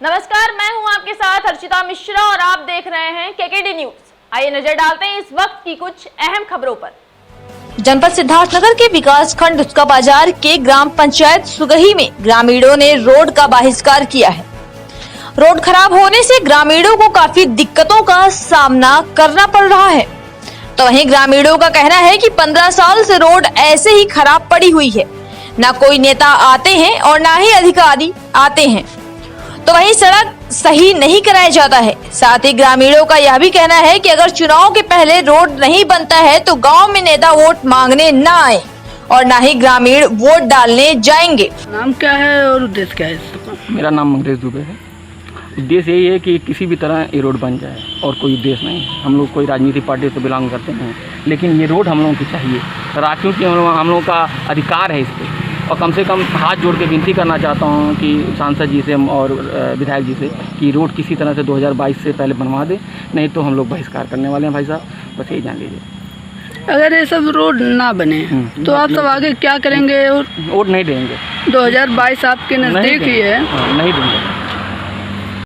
नमस्कार, मैं हूं आपके साथ अर्चिता मिश्रा और आप देख रहे हैं केकेडी न्यूज। आइए नजर डालते हैं इस वक्त की कुछ अहम खबरों पर। जनपद सिद्धार्थनगर के विकास खंड उसका बाजार के ग्राम पंचायत सुगही में ग्रामीणों ने रोड का बहिष्कार किया है। रोड खराब होने से ग्रामीणों को काफी दिक्कतों का सामना करना पड़ रहा है। तो वहीं ग्रामीणों का कहना है कि 15 साल से रोड ऐसे ही खराब पड़ी हुई है, ना कोई नेता आते हैं और ना ही अधिकारी आते हैं। तो वहीं सड़क सही नहीं कराया जाता है। साथ ही ग्रामीणों का यह भी कहना है कि अगर चुनाव के पहले रोड नहीं बनता है तो गांव में नेता वोट मांगने न आए और ना ही ग्रामीण वोट डालने जाएंगे। नाम क्या है और उद्देश्य क्या है? मेरा नाम मंगेश दुबे है। उद्देश्य यही है कि किसी भी तरह ये रोड बन जाए और कोई उद्देश्य नहीं है। हम लोग कोई राजनीतिक पार्टी से बिलोंग करते हैं, लेकिन ये रोड हम लोगों की चाहिए। क्योंकि हम लोगों का अधिकार है इस पर। और कम से कम हाथ जोड़ के विनती करना चाहता हूँ कि सांसद जी से और विधायक जी से कि रोड किसी तरह से 2022 से पहले बनवा दे, नहीं तो हम लोग बहिष्कार करने वाले हैं भाई साहब, बस यही जान लीजिए। अगर ये सब रोड ना बने तो आप सब आगे क्या करेंगे? और वोट नहीं देंगे। 2022 आपके नज़दीक ही है। नहीं देंगे।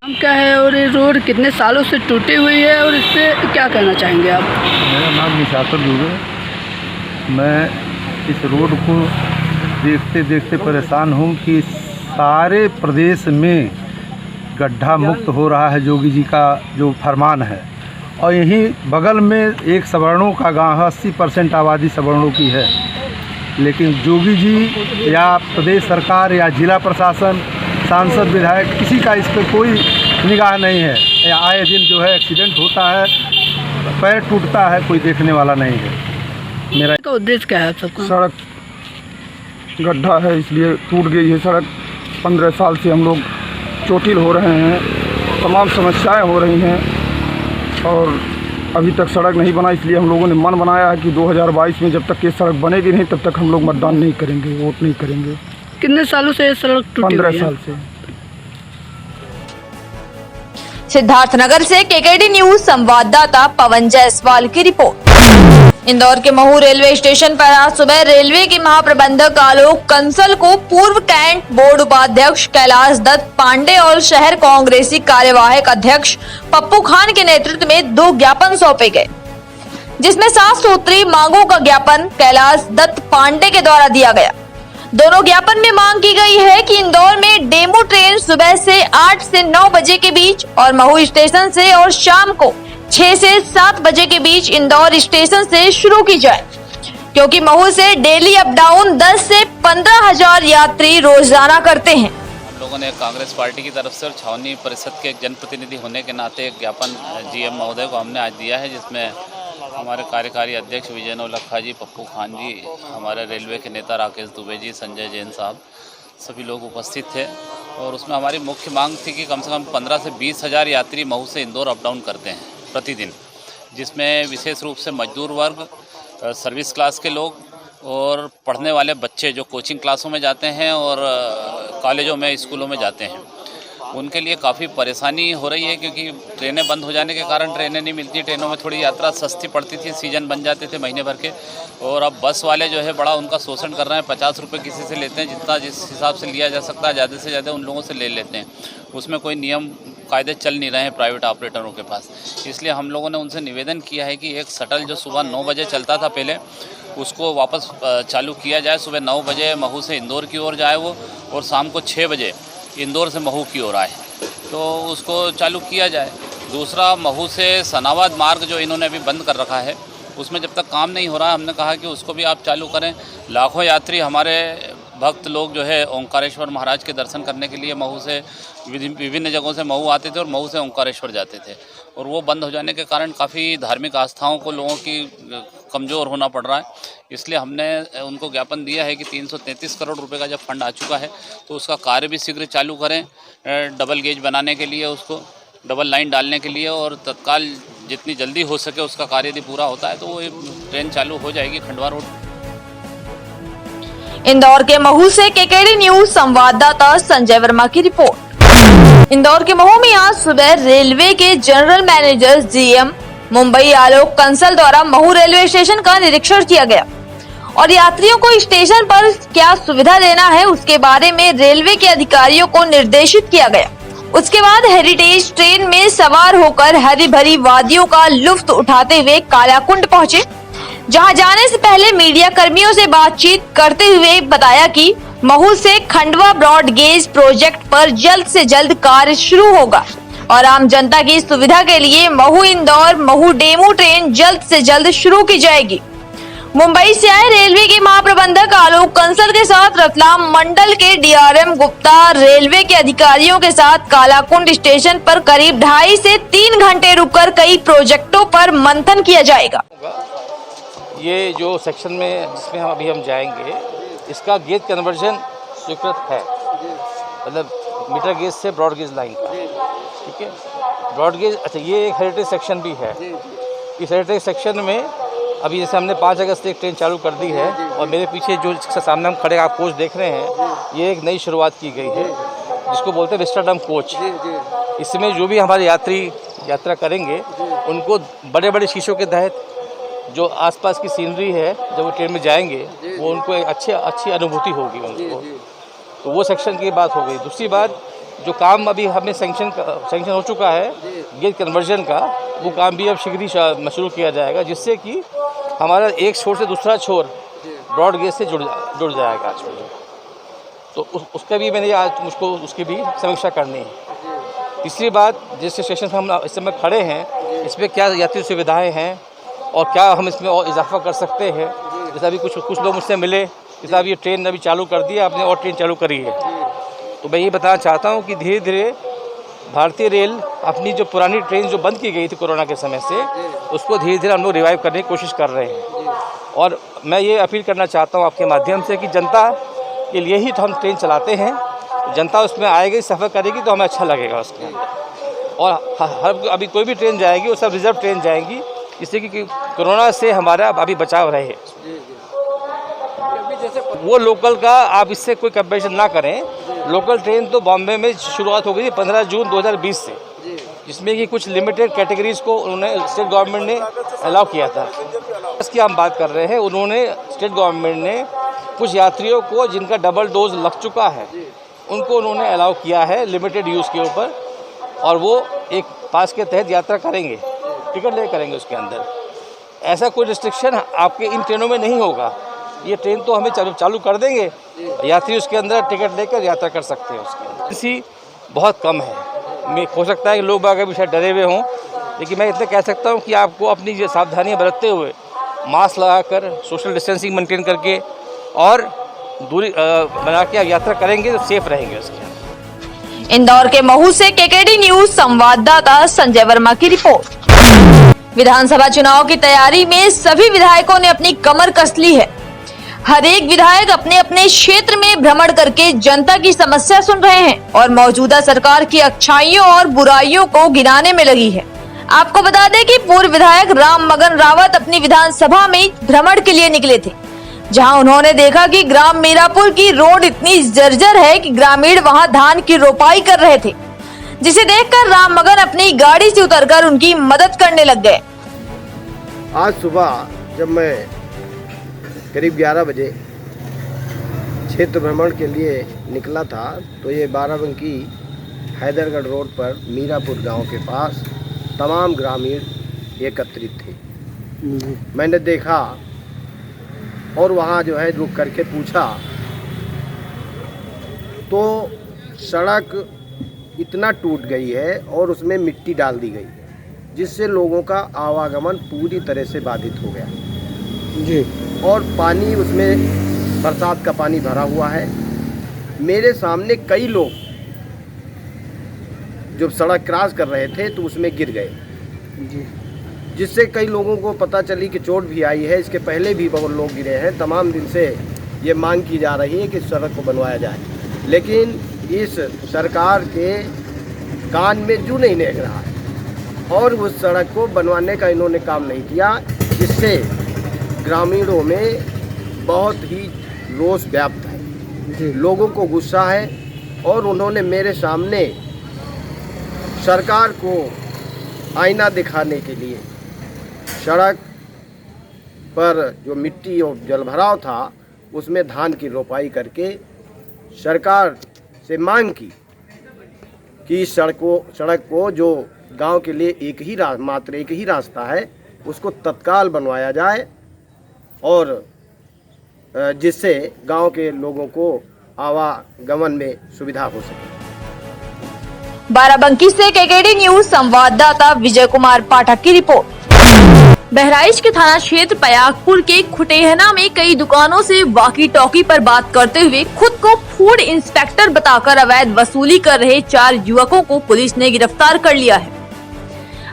नाम क्या है और ये रोड कितने सालों से टूटी हुई है और इस पर क्या कहना चाहेंगे आप? मेरा नाम निशाकर दुबे है। मैं इस रोड को देखते देखते परेशान हूँ कि सारे प्रदेश में गड्ढा मुक्त हो रहा है। योगी जी का जो फरमान है, और यहीं बगल में एक सवर्णों का गाँव है। 80% आबादी सवर्णों की है, लेकिन योगी जी या प्रदेश सरकार या जिला प्रशासन, सांसद, विधायक, किसी का इस पर कोई निगाह नहीं है। आए दिन जो है एक्सीडेंट होता है, पैर टूटता है, कोई देखने वाला नहीं है। मेरा का उद्देश्य क्या है सबका? सड़क गड्ढा है इसलिए टूट गई है सड़क। 15 साल से हम लोग चोटिल हो रहे हैं, तमाम समस्याएं हो रही हैं और अभी तक सड़क नहीं बना। इसलिए हम लोगों ने मन बनाया है कि 2022 में जब तक ये सड़क बनेगी नहीं तब तक हम लोग मतदान नहीं करेंगे, वोट नहीं करेंगे। कितने सालों से ये सड़क टूटी हुई है? 15 साल से। सिद्धार्थनगर से केकेडी न्यूज संवाददाता पवन जायसवाल की रिपोर्ट। इंदौर के महू रेलवे स्टेशन पर आज सुबह रेलवे के महाप्रबंधक आलोक कंसल को पूर्व कैंट बोर्ड उपाध्यक्ष कैलाश दत्त पांडे और शहर कांग्रेसी कार्यवाहक अध्यक्ष पप्पू खान के नेतृत्व में 2 ज्ञापन सौंपे गए, जिसमें 7 सूत्री मांगों का ज्ञापन कैलाश दत्त पांडे के द्वारा दिया गया। दोनों ज्ञापन में मांग की गई है कि इंदौर में डेमू ट्रेन सुबह से 8 से 9 बजे के बीच और महू स्टेशन से और शाम को 6 से 7 बजे के बीच इंदौर स्टेशन से शुरू की जाए, क्योंकि महू से डेली अप डाउन 10 से 15,000 यात्री रोजाना करते हैं। हम लोगों ने कांग्रेस पार्टी की तरफ से और छावनी परिषद के एक जनप्रतिनिधि होने के नाते एक ज्ञापन जीएम महोदय को हमने आज दिया है, जिसमें हमारे कार्यकारी अध्यक्ष विजय नवलखा जी, पप्पू खान जी, हमारे रेलवे के नेता राकेश दुबे जी, संजय जैन साहब, सभी लोग उपस्थित थे। और उसमें हमारी मुख्य मांग थी कि कम से कम 15 से 20,000 यात्री महू से इंदौर अप डाउन करते हैं प्रतिदिन, जिसमें विशेष रूप से मजदूर वर्ग, सर्विस क्लास के लोग और पढ़ने वाले बच्चे जो कोचिंग क्लासों में जाते हैं और कॉलेजों में, स्कूलों में जाते हैं, उनके लिए काफ़ी परेशानी हो रही है। क्योंकि ट्रेनें बंद हो जाने के कारण ट्रेनें नहीं मिलती। ट्रेनों में थोड़ी यात्रा सस्ती पड़ती थी, सीजन बन जाते थे महीने भर के, और अब बस वाले जो है बड़ा उनका शोषण कर रहे हैं। 50 रुपये किसी से लेते हैं, जितना जिस हिसाब से लिया जा सकता है ज़्यादा से ज़्यादा उन लोगों से ले लेते हैं। उसमें कोई नियम कायदे चल नहीं रहे हैं प्राइवेट ऑपरेटरों के पास। इसलिए हम लोगों ने उनसे निवेदन किया है कि एक शटल जो सुबह 9 बजे चलता था पहले, उसको वापस चालू किया जाए। सुबह 9 बजे महू से इंदौर की ओर जाए वो, और शाम को 6 बजे इंदौर से महू की ओर आए, तो उसको चालू किया जाए। दूसरा, महू से सनावाद मार्ग जो इन्होंने अभी बंद कर रखा है, उसमें जब तक काम नहीं हो रहा है, हमने कहा कि उसको भी आप चालू करें। लाखों यात्री हमारे भक्त लोग जो है ओंकारेश्वर महाराज के दर्शन करने के लिए महू से विभिन्न जगहों से महू आते थे और महू से ओंकारेश्वर जाते थे, और वो बंद हो जाने के कारण काफ़ी धार्मिक आस्थाओं को लोगों की कमज़ोर होना पड़ रहा है। इसलिए हमने उनको ज्ञापन दिया है कि 333 करोड़ रुपए का जब फंड आ चुका है तो उसका कार्य भी शीघ्र चालू करें, डबल गेज बनाने के लिए, उसको डबल लाइन डालने के लिए, और तत्काल जितनी जल्दी हो सके उसका कार्य यदि पूरा होता है तो वो ट्रेन चालू हो जाएगी खंडवा रोड। इंदौर के महू से केकेडी न्यूज संवाददाता संजय वर्मा की रिपोर्ट। इंदौर के महू में आज सुबह रेलवे के जनरल मैनेजर जीएम मुंबई आलोक कंसल द्वारा महू रेलवे स्टेशन का निरीक्षण किया गया और यात्रियों को स्टेशन पर क्या सुविधा देना है उसके बारे में रेलवे के अधिकारियों को निर्देशित किया गया। उसके बाद हेरिटेज ट्रेन में सवार होकर हरी भरी वादियों का लुत्फ उठाते हुए कालाकुंड पहुंचे, जहां जाने से पहले मीडिया कर्मियों से बातचीत करते हुए बताया कि महू से खंडवा ब्रॉड गेज प्रोजेक्ट पर जल्द से जल्द कार्य शुरू होगा और आम जनता की सुविधा के लिए महू इंदौर महू डेमू ट्रेन जल्द से जल्द शुरू की जाएगी। मुंबई से आए रेलवे के महाप्रबंधक आलोक कंसल के साथ रतलाम मंडल के डीआरएम गुप्ता रेलवे के अधिकारियों के साथ कालाकुंड स्टेशन पर करीब 2.5 से 3 घंटे रुककर कई प्रोजेक्टों पर मंथन किया जाएगा। ये जो सेक्शन में जिसमें हम जाएंगे, इसका गेज कन्वर्जन स्वीकृत है, मतलब मीटर गेज से ब्रॉड गेज लाइन का, ठीक है। ब्रॉड गेज, अच्छा, ये एक हेरिटेज सेक्शन भी है। इस हेरिटेज सेक्शन में अभी जैसे हमने 5 अगस्त से एक ट्रेन चालू कर दी है और मेरे पीछे जो सामने हम खड़े आप कोच देख रहे हैं, ये एक नई शुरुआत की गई है जिसको बोलते हैं विस्टाडम कोच। इसमें जो भी हमारे यात्री यात्रा करेंगे उनको बड़े बड़े शीशों के तहत जो आसपास की सीनरी है, जब वो ट्रेन में जाएंगे वो उनको एक अच्छी अनुभूति होगी उनको। तो वो सेक्शन की बात हो गई। दूसरी बात, जो काम अभी हमें सेंक्शन हो चुका है गेज कन्वर्जन का, वो काम भी अब शीघ्र ही शुरू किया जाएगा, जिससे कि हमारा एक छोर से दूसरा छोर ब्रॉड गेज से जुड़ जाएगा आज। तो उसका भी मैंने आज मुझको उसकी भी समीक्षा करनी है। तीसरी बात, जिस स्टेशन पर हम इस समय खड़े हैं, इसमें क्या यात्री सुविधाएं हैं और क्या हम इसमें और इजाफा कर सकते हैं। जैसा अभी कुछ लोग मुझसे मिले, जैसा अभी ये ट्रेन अभी चालू कर दी है आपने और ट्रेन चालू करी है, तो मैं ये बताना चाहता हूँ कि धीरे धीरे भारतीय रेल अपनी जो पुरानी ट्रेन जो बंद की गई थी कोरोना के समय से, उसको धीरे धीरे हम लोग रिवाइव करने की कोशिश कर रहे हैं। और मैं ये अपील करना चाहता हूँ आपके माध्यम से कि जनता के लिए ही तो हम ट्रेन चलाते हैं, जनता उसमें आएगी, सफ़र करेगी तो हमें अच्छा लगेगा उसके अंदर। और हर अभी कोई भी ट्रेन जाएगी वो सब रिजर्व ट्रेन जाएंगी, जिससे कि कोरोना से हमारा अभी बचाव रहे। वो लोकल का आप इससे कोई कंपेरिजन ना करें। लोकल ट्रेन तो बॉम्बे में शुरुआत हो गई थी 15 जून 2020 से, जिसमें कि कुछ लिमिटेड कैटेगरीज को उन्होंने स्टेट गवर्नमेंट ने अलाउ किया था। इसकी हम बात कर रहे हैं, उन्होंने स्टेट गवर्नमेंट ने कुछ यात्रियों को जिनका डबल डोज लग चुका है उनको उन्होंने अलाउ किया है लिमिटेड यूज़ के ऊपर, और वो एक पास के तहत यात्रा करेंगे, टिकट ले करेंगे उसके अंदर। ऐसा कोई रिस्ट्रिक्शन आपके इन ट्रेनों में नहीं होगा। ये ट्रेन तो हमें चालू कर देंगे, यात्री उसके अंदर टिकट लेकर यात्रा कर सकते हैं। उसके अंदर इसी बहुत कम है। मैं हो सकता है कि लोग अभी शायद डरे हुए हों, लेकिन मैं इतना कह सकता हूँ कि आपको अपनी जो सावधानियाँ बरतते हुए मास्क लगाकर, सोशल डिस्टेंसिंग मेंटेन करके और दूरी बना के यात्रा करेंगे तो सेफ रहेंगे उसके अंदर। इंदौर के महू से केकेडी न्यूज संवाददाता संजय वर्मा की रिपोर्ट। विधानसभा चुनाव की तैयारी में सभी विधायकों ने अपनी कमर कस ली है। हर एक विधायक अपने अपने क्षेत्र में भ्रमण करके जनता की समस्या सुन रहे हैं और मौजूदा सरकार की अच्छाइयों और बुराइयों को गिनाने में लगी है। आपको बता दें कि पूर्व विधायक राम मगन रावत अपनी विधानसभा में भ्रमण के लिए निकले थे, जहां उन्होंने देखा कि ग्राम मीरापुर की रोड इतनी जर्जर है कि ग्रामीण वहां धान की रोपाई कर रहे थे, जिसे देखकर राम मगन अपनी गाड़ी से उतरकर उनकी मदद करने लग गए। आज सुबह जब मैं करीब 11 बजे क्षेत्र भ्रमण के लिए निकला था, तो ये बाराबंकी हैदरगढ़ रोड पर मीरापुर गांव के पास तमाम ग्रामीण एकत्रित थे। मैंने देखा और वहाँ जो है रुक करके पूछा, तो सड़क इतना टूट गई है और उसमें मिट्टी डाल दी गई है, जिससे लोगों का आवागमन पूरी तरह से बाधित हो गया जी। और पानी उसमें बरसात का पानी भरा हुआ है। मेरे सामने कई लोग जब सड़क क्रॉस कर रहे थे तो उसमें गिर गए जी, जिससे कई लोगों को पता चली कि चोट भी आई है। इसके पहले भी बहुत लोग गिरे हैं। तमाम दिन से ये मांग की जा रही है कि सड़क को बनवाया जाए, लेकिन इस सरकार के कान में जू नहीं निकल रहा है और उस सड़क को बनवाने का इन्होंने काम नहीं किया, जिससे ग्रामीणों में बहुत ही रोष व्याप्त है। लोगों को गुस्सा है और उन्होंने मेरे सामने सरकार को आईना दिखाने के लिए सड़क पर जो मिट्टी और जलभराव था उसमें धान की रोपाई करके सरकार से मांग की कि इस सड़क को जो गांव के लिए मात्र एक ही रास्ता है उसको तत्काल बनवाया जाए और जिससे गांव के लोगों को आवागमन में सुविधा हो सके। बाराबंकी से केकेडी न्यूज संवाददाता विजय कुमार पाठक की रिपोर्ट। बहराइच के थाना क्षेत्र पयागपुर के खुटेहना में कई दुकानों से वॉकी टॉकी पर बात करते हुए खुद को फूड इंस्पेक्टर बताकर अवैध वसूली कर रहे 4 युवकों को पुलिस ने गिरफ्तार कर लिया है।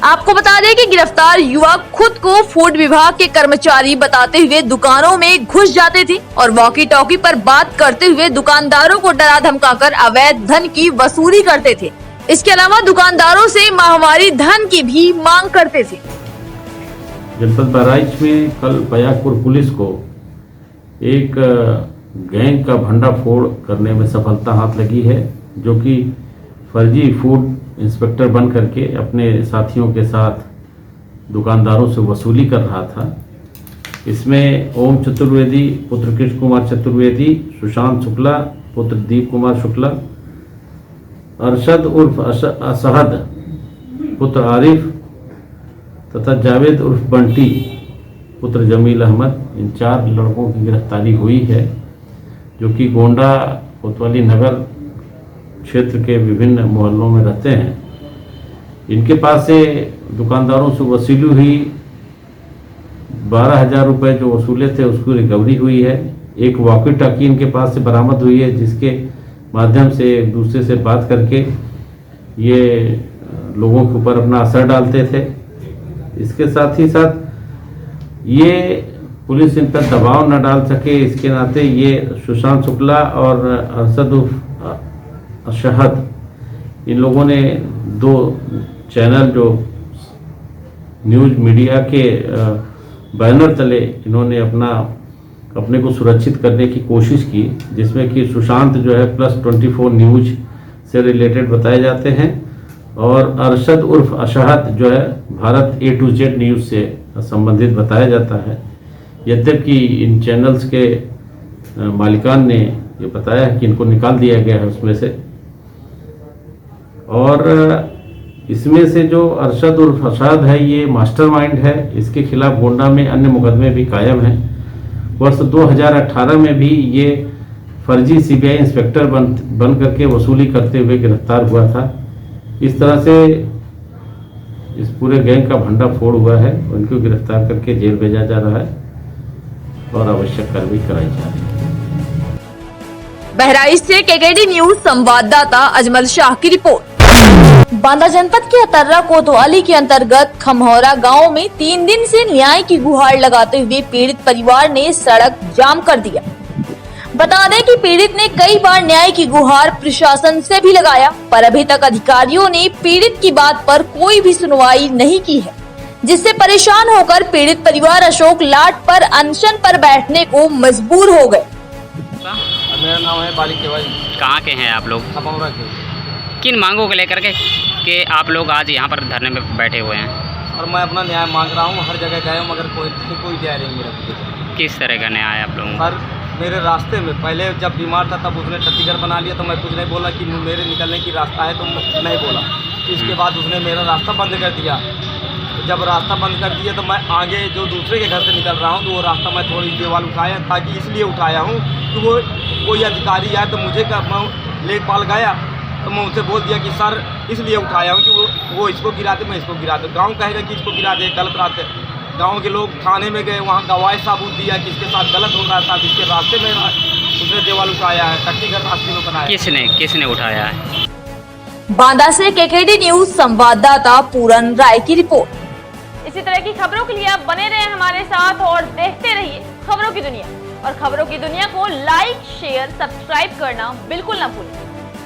आपको बता दें कि गिरफ्तार युवक खुद को फूड विभाग के कर्मचारी बताते हुए दुकानों में घुस जाते थे और वॉकी टॉकी पर बात करते हुए दुकानदारों को डरा धमकाकर अवैध धन की वसूली करते थे। इसके अलावा दुकानदारों से माहवारी धन की भी मांग करते थे। जनपद बहराइच में कल पयागपुर पुलिस को एक गैंग का भंडाफोड़ करने में सफलता हाथ लगी है, जो कि फर्जी फूड इंस्पेक्टर बन करके अपने साथियों के साथ दुकानदारों से वसूली कर रहा था। इसमें ओम चतुर्वेदी पुत्र कृष्ण कुमार चतुर्वेदी, सुशांत शुक्ला पुत्र दीप कुमार शुक्ला, अरशद उर्फ असहद पुत्र आरिफ तथा जावेद उर्फ बंटी पुत्र जमील अहमद, इन 4 लड़कों की गिरफ्तारी हुई है, जो कि गोंडा कोतवाली नगर क्षेत्र के विभिन्न मोहल्लों में रहते हैं। इनके पास से दुकानदारों से वसूली हुई 12,000 रुपये जो वसूले थे उसकी रिकवरी हुई है। एक वॉकी टॉकी इनके पास से बरामद हुई है, जिसके माध्यम से एक दूसरे से बात करके ये लोगों के ऊपर अपना असर डालते थे। इसके साथ ही साथ ये पुलिस इन पर दबाव न डाल सके, इसके नाते ये सुशांत शुक्ला और अरशद शहद इन लोगों ने 2 चैनल जो न्यूज़ मीडिया के बैनर तले इन्होंने अपने को सुरक्षित करने की कोशिश की, जिसमें कि सुशांत जो है +24 न्यूज़ से रिलेटेड बताए जाते हैं और अरशद उर्फ अशहद जो है Bharat A to Z news से संबंधित बताया जाता है। यद्यपि इन चैनल्स के मालिकान ने ये बताया है कि इनको निकाल दिया गया है उसमें से, और इसमें से जो अरशद उर्फ अशहद है ये मास्टरमाइंड है। इसके खिलाफ गोंडा में अन्य मुकदमे भी कायम हैं। वर्ष 2018 में भी ये फर्जी CBI इंस्पेक्टर बन करके वसूली करते हुए गिरफ्तार हुआ था। इस तरह से इस पूरे गैंग का भंडाफोड़ हुआ है, उनको गिरफ्तार करके जेल भेजा जा रहा है और आवश्यक कार्रवाई कराई जा रही है। बहराइच से केकेडी न्यूज संवाददाता अजमल शाह की रिपोर्ट। बांदा जनपद के अतर्रा कोतवाली के अंतर्गत खमहौरा गांव में 3 दिन से न्याय की गुहार लगाते हुए पीड़ित परिवार ने सड़क जाम कर दिया। बता दें कि पीड़ित ने कई बार न्याय की गुहार प्रशासन से भी लगाया, पर अभी तक अधिकारियों ने पीड़ित की बात पर कोई भी सुनवाई नहीं की है, जिससे परेशान होकर पीड़ित परिवार अशोक लाट पर अनशन पर बैठने को मजबूर हो गए। मेरा नाम है बाली केवल। कहाँ के हैं आप लोग? खमौरा के। किन मांगों को लेकर के आप लोग आज यहाँ पर धरने में बैठे हुए हैं? और मैं अपना न्याय मांग रहा हूँ, हर जगह गया हूँ मगर कोई न्याय नहीं मिला। किस तरह का न्याय आप लोगों पर मेरे रास्ते में पहले जब बीमार था तब उसने टट्टीगर बना लिया, तो मैं कुछ नहीं बोला कि मेरे निकलने की रास्ता है, तो नहीं बोला। इसके बाद उसने मेरा रास्ता बंद कर दिया। जब रास्ता बंद कर दिया तो मैं आगे जो दूसरे के घर से निकल रहा हूँ, तो वो रास्ता मैं थोड़ी दीवार उठाया, ताकि इसलिए उठाया हूँ कि वो कोई अधिकारी आए तो मुझे लेखपाल गया तो मैं उनसे बोल दिया कि सर इसलिए उठाया हूँ कि वो इसको गिरा दे, मैं इसको गिरा दूँ। गाँव कहेगा कि इसको गिरा दे, गलत रास्ते। गांव के लोग थाने में गए, वहाँ गवाही सबूत दिया कि इसके साथ गलत हो रहा था, जिसके रास्ते में उसने देवाल उठाया है, टट्टीगर रास्ते में बनाया। किसने उठाया है? बांदा से केकेडी न्यूज संवाददाता पूरन राय की रिपोर्ट। इसी तरह की खबरों के लिए आप बने रहे हमारे साथ और देखते रहिए खबरों की दुनिया। और खबरों की दुनिया को लाइक, शेयर, सब्सक्राइब करना बिल्कुल ना भूलें।